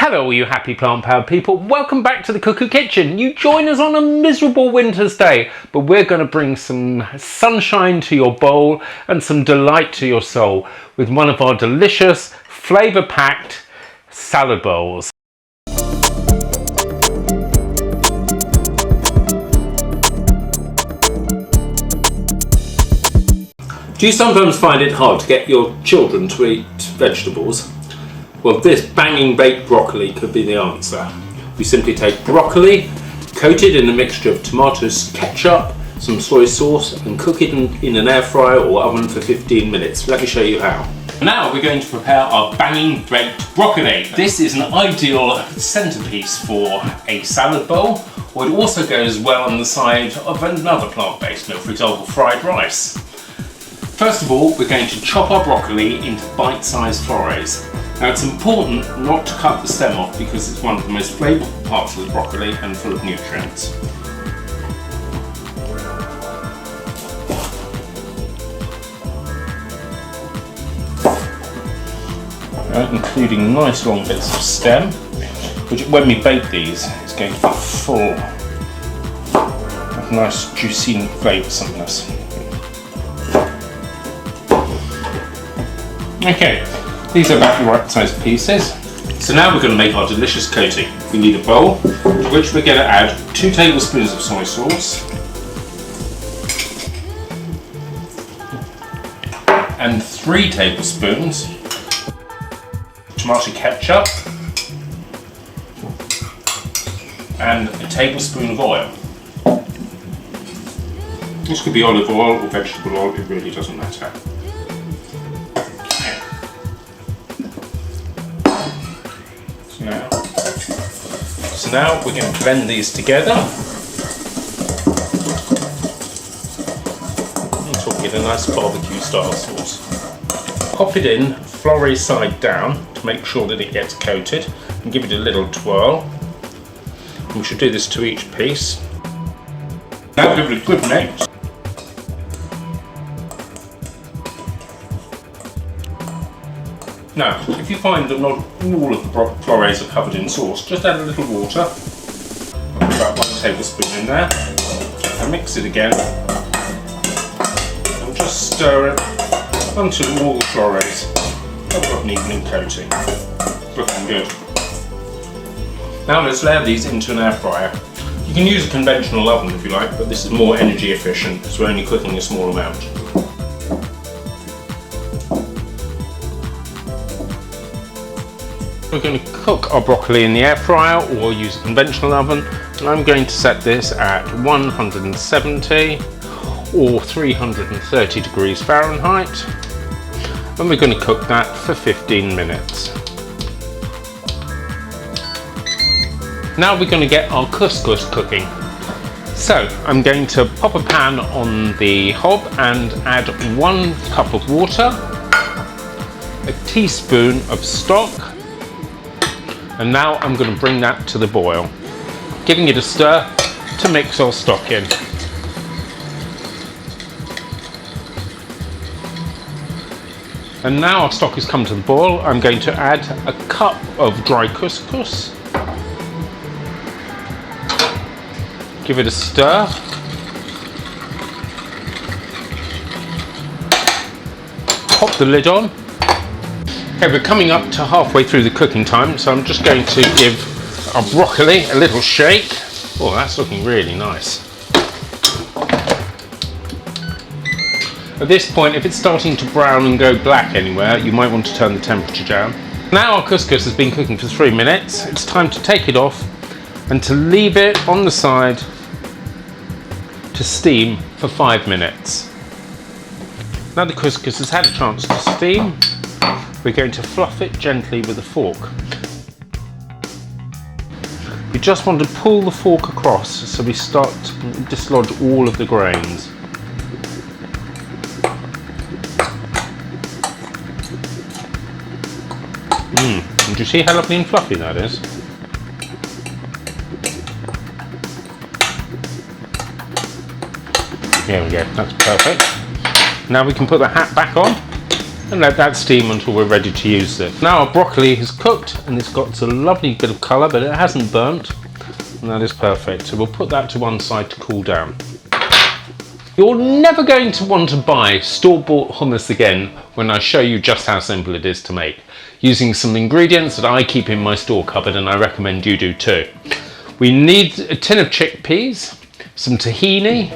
Hello all you happy plant-powered people, welcome back to the Cuckoo Kitchen. You join us on a miserable winter's day, but we're going to bring some sunshine to your bowl and some delight to your soul with one of our delicious, flavour-packed salad bowls. Do you sometimes find it hard to get your children to eat vegetables? Well, this banging baked broccoli could be the answer. We simply take broccoli, coat it in a mixture of tomatoes, ketchup, some soy sauce and cook it in an air fryer or oven for 15 minutes. Let me show you how. Now we're going to prepare our banging baked broccoli. This is an ideal centerpiece for a salad bowl, or it also goes well on the side of another plant-based meal, for example fried rice. First of all, we're going to chop our broccoli into bite-sized flores. Now it's important not to cut the stem off because it's one of the most flavourful parts of the broccoli and full of nutrients. Including nice long bits of stem, which when we bake these is going to be full of nice juicy flavoursomness. Okay. These are about the right sized pieces. So now we're going to make our delicious coating. We need a bowl to which we're going to add 2 tablespoons of soy sauce and 3 tablespoons tomato ketchup and a tablespoon of oil. This could be olive oil or vegetable oil, it really doesn't matter. So now we're going to blend these together until we get a nice barbecue style sauce. Pop it in florid side down to make sure that it gets coated and give it a little twirl. We should do this to each piece. Now give it a good mix. Now, if you find that not all of the flores are covered in sauce, just add a little water, about 1 tablespoon in there, and mix it again, and just stir it until all the flores have got an evening coating. Looking good. Now let's layer these into an air fryer. You can use a conventional oven if you like, but this is more energy efficient because we're only cooking a small amount. We're going to cook our broccoli in the air fryer or use a conventional oven. And I'm going to set this at 170 or 330 degrees Fahrenheit. And we're going to cook that for 15 minutes. Now we're going to get our couscous cooking. So I'm going to pop a pan on the hob and add 1 cup of water, a teaspoon of stock, and now I'm going to bring that to the boil, giving it a stir to mix our stock in. And now our stock has come to the boil, I'm going to add a cup of dry couscous. Give it a stir. Pop the lid on. Okay, we're coming up to halfway through the cooking time, so I'm just going to give our broccoli a little shake. Oh, that's looking really nice. At this point, if it's starting to brown and go black anywhere, you might want to turn the temperature down. Now our couscous has been cooking for 3 minutes. It's time to take it off and to leave it on the side to steam for 5 minutes. Now the couscous has had a chance to steam, we're going to fluff it gently with a fork. You just want to pull the fork across so we start to dislodge all of the grains. Did you see how lovely and fluffy that is? There we go, that's perfect. Now we can put the hat back on and let that steam until we're ready to use it. Now our broccoli is cooked and it's got a lovely bit of colour, but it hasn't burnt, and that is perfect. So we'll put that to one side to cool down. You're never going to want to buy store-bought hummus again when I show you just how simple it is to make, using some ingredients that I keep in my store cupboard, and I recommend you do too. We need a tin of chickpeas, some tahini,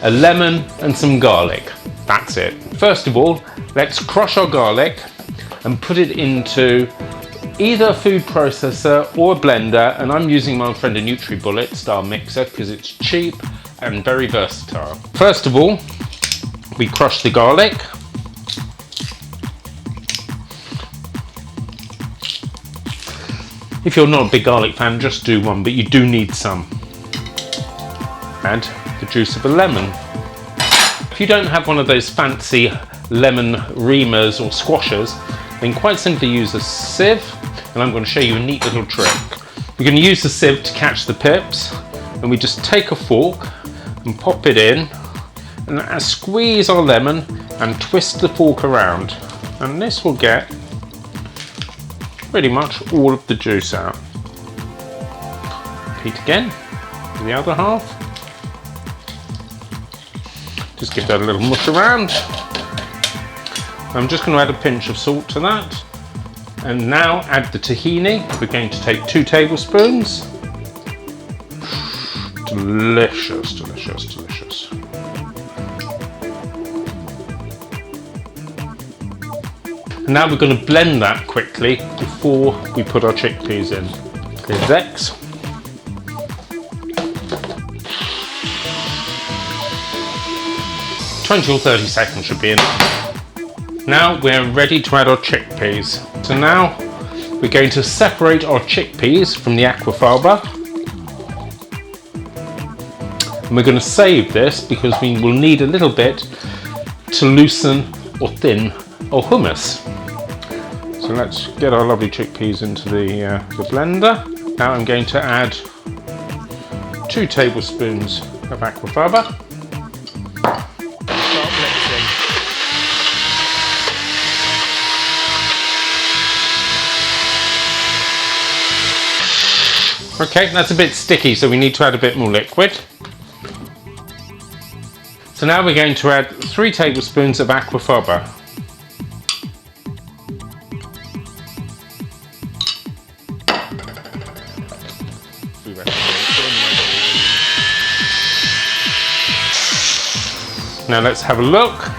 a lemon and some garlic. That's it. First of all, let's crush our garlic and put it into either a food processor or a blender, and I'm using my friend a NutriBullet style mixer because it's cheap and very versatile. First of all, we crush the garlic. If you're not a big garlic fan, just do one, but you do need some. Add the juice of a lemon. If you don't have one of those fancy lemon reamers or squashers, then quite simply use a sieve, and I'm going to show you a neat little trick. We're going to use the sieve to catch the pips, and we just take a fork and pop it in and squeeze our lemon and twist the fork around, and this will get pretty much all of the juice out. Repeat again with the other half. Just give that a little mush around. I'm just going to add a pinch of salt to that, and now add the tahini. We're going to take 2 tablespoons. Delicious, delicious, delicious. And now we're going to blend that quickly before we put our chickpeas in. Here's X. "20 or 30 seconds should be enough." Now we're ready to add our chickpeas. So now we're going to separate our chickpeas from the aquafaba. And we're going to save this because we will need a little bit to loosen or thin our hummus. So let's get our lovely chickpeas into the blender. Now I'm going to add 2 tablespoons of aquafaba. Start mixing. Okay, that's a bit sticky, so we need to add a bit more liquid. So now we're going to add 3 tablespoons of aquafaba. Now let's have a look.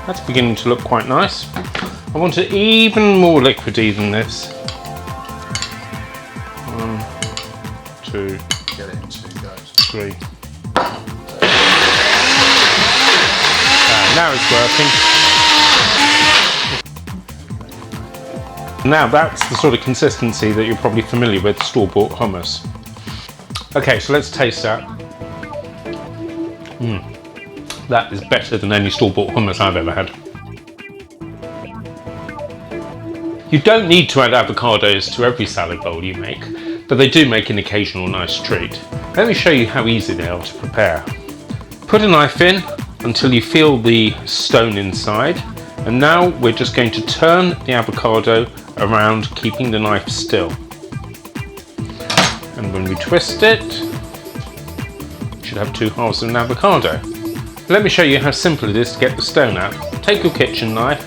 That's beginning to look quite nice. I want it even more liquidy than this. 1, 2, Get it in 2 goes. 3. Now it's working. Now that's the sort of consistency that you're probably familiar with, store-bought hummus. Okay, so let's taste that. That is better than any store-bought hummus I've ever had. You don't need to add avocados to every salad bowl you make, but they do make an occasional nice treat. Let me show you how easy they are to prepare. Put a knife in until you feel the stone inside, and now we're just going to turn the avocado around, keeping the knife still. And when we twist it, you should have 2 halves of an avocado. Let me show you how simple it is to get the stone out. Take your kitchen knife,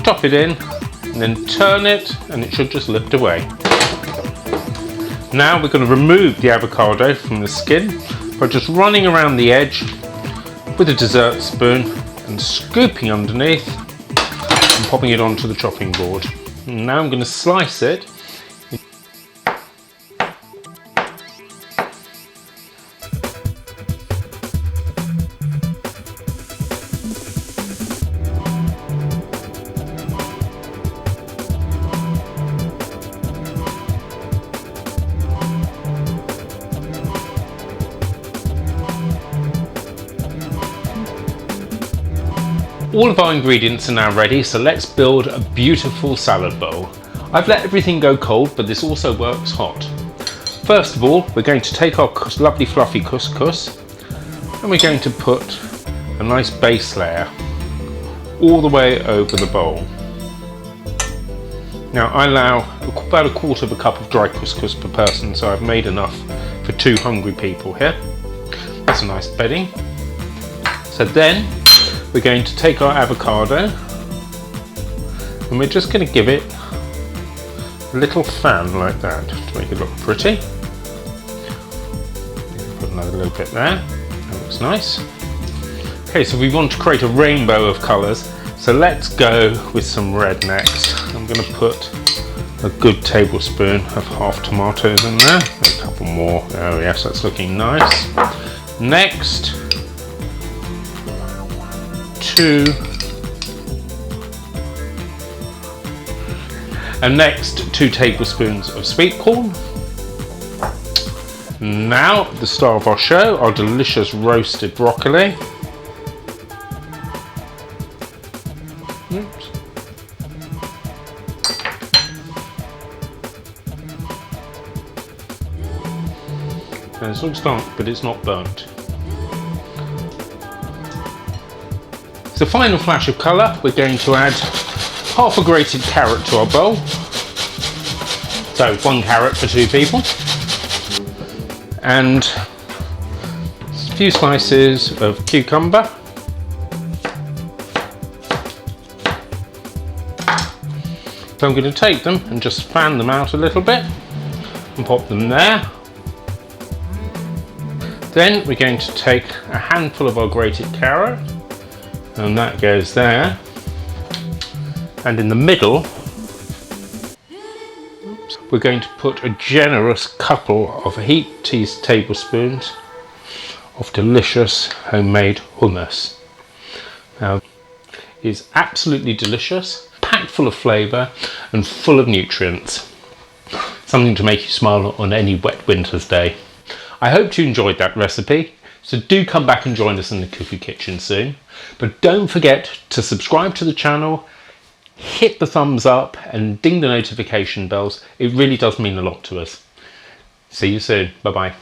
top it in, and then turn it, and it should just lift away. Now we're going to remove the avocado from the skin by just running around the edge with a dessert spoon and scooping underneath and popping it onto the chopping board. And now I'm going to slice it. All of our ingredients are now ready, so let's build a beautiful salad bowl. I've let everything go cold, but this also works hot. First of all, we're going to take our lovely fluffy couscous and we're going to put a nice base layer all the way over the bowl. Now I allow about a quarter of a cup of dry couscous per person, so I've made enough for 2 hungry people here. That's a nice bedding. So then we're going to take our avocado and we're just going to give it a little fan like that to make it look pretty. Put another little bit there, that looks nice. Okay, so we want to create a rainbow of colours, so let's go with some red next. I'm going to put a good tablespoon of half tomatoes in there, a couple more. Oh yes, that's looking nice. Next, 2 tablespoons of sweet corn. Now the star of our show, our delicious roasted broccoli. Oops. And it looks dark, but it's not burnt. So final flash of colour, we're going to add half a grated carrot to our bowl. So 1 carrot for 2 people. And a few slices of cucumber. So I'm going to take them and just fan them out a little bit and pop them there. Then we're going to take a handful of our grated carrot and that goes there. And in the middle, we're going to put a generous couple of heaped tablespoons of delicious homemade hummus. Now, it's absolutely delicious, packed full of flavour and full of nutrients. Something to make you smile on any wet winter's day. I hope you enjoyed that recipe, so do come back and join us in the Cuckoo Kitchen soon. But don't forget to subscribe to the channel, hit the thumbs up and ding the notification bells. It really does mean a lot to us. See you soon. Bye bye.